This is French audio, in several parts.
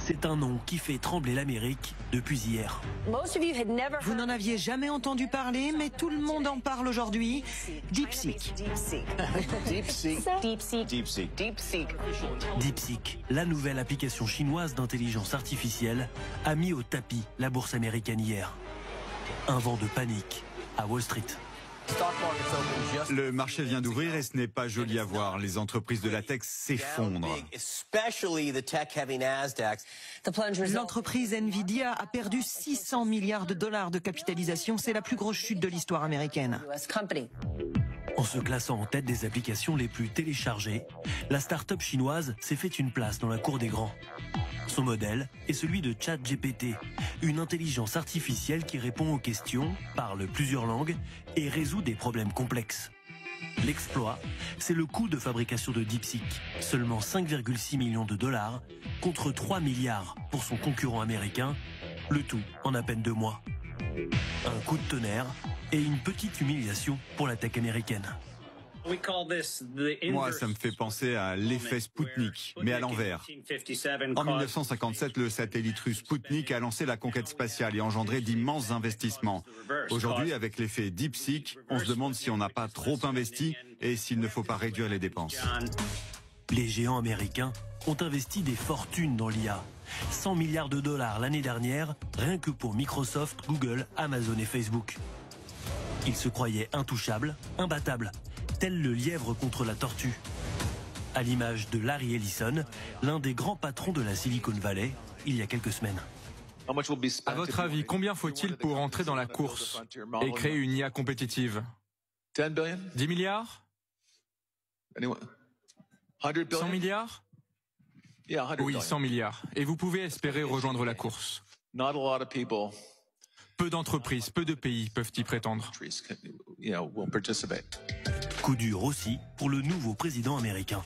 C'est un nom qui fait trembler l'Amérique depuis hier. Vous n'en aviez jamais entendu parler, mais tout le monde en parle aujourd'hui. DeepSeek. DeepSeek, la nouvelle application chinoise d'intelligence artificielle, a mis au tapis la bourse américaine hier. Un vent de panique à Wall Street. Le marché vient d'ouvrir et ce n'est pas joli à voir. Les entreprises de la tech s'effondrent. L'entreprise Nvidia a perdu 600 milliards de dollars de capitalisation. C'est la plus grosse chute de l'histoire américaine. En se classant en tête des applications les plus téléchargées, la start-up chinoise s'est fait une place dans la cour des grands. Son modèle est celui de ChatGPT, une intelligence artificielle qui répond aux questions, parle plusieurs langues et résout des problèmes complexes. L'exploit, c'est le coût de fabrication de DeepSeek, seulement 5,6 millions de dollars contre 3 milliards pour son concurrent américain, le tout en à peine 2 mois. Un coup de tonnerre et une petite humiliation pour la tech américaine. Moi, ça me fait penser à l'effet Spoutnik, mais à l'envers. En 1957, le satellite russe Spoutnik a lancé la conquête spatiale et engendré d'immenses investissements. Aujourd'hui, avec l'effet DeepSeek, on se demande si on n'a pas trop investi et s'il ne faut pas réduire les dépenses. Les géants américains ont investi des fortunes dans l'IA. 100 milliards de dollars l'année dernière, rien que pour Microsoft, Google, Amazon et Facebook. Ils se croyaient intouchables, imbattables, tel le lièvre contre la tortue. À l'image de Larry Ellison, l'un des grands patrons de la Silicon Valley, il y a quelques semaines. À votre avis, combien faut-il pour entrer dans la course et créer une IA compétitive? 10 milliards? 100 milliards? Oui, 100 milliards. Et vous pouvez espérer rejoindre la course. Peu d'entreprises, peu de pays peuvent y prétendre. Coup dur aussi pour le nouveau président américain.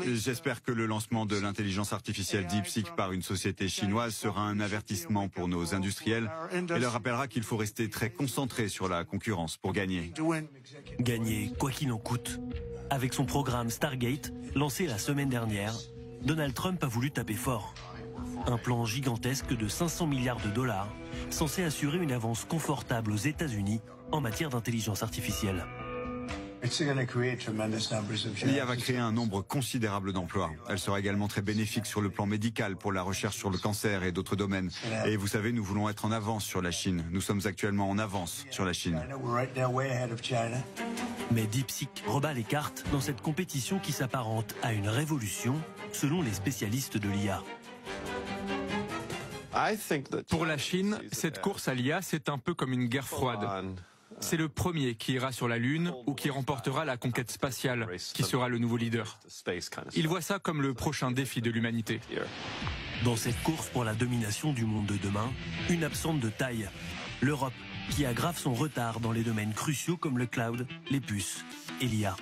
J'espère que le lancement de l'intelligence artificielle DeepSeek par une société chinoise sera un avertissement pour nos industriels et leur rappellera qu'il faut rester très concentré sur la concurrence pour gagner. Gagner quoi qu'il en coûte. Avec son programme Stargate, lancé la semaine dernière, Donald Trump a voulu taper fort. Un plan gigantesque de 500 milliards de dollars, censé assurer une avance confortable aux États-Unis en matière d'intelligence artificielle. L'IA va créer un nombre considérable d'emplois. Elle sera également très bénéfique sur le plan médical pour la recherche sur le cancer et d'autres domaines. Et vous savez, nous voulons être en avance sur la Chine. Nous sommes actuellement en avance sur la Chine. Mais DeepSeek rebat les cartes dans cette compétition qui s'apparente à une révolution, selon les spécialistes de l'IA. Pour la Chine, cette course à l'IA, c'est un peu comme une guerre froide. C'est le premier qui ira sur la Lune ou qui remportera la conquête spatiale, qui sera le nouveau leader. Il voit ça comme le prochain défi de l'humanité. Dans cette course pour la domination du monde de demain, une absente de taille, l'Europe, qui aggrave son retard dans les domaines cruciaux comme le cloud, les puces et l'IA.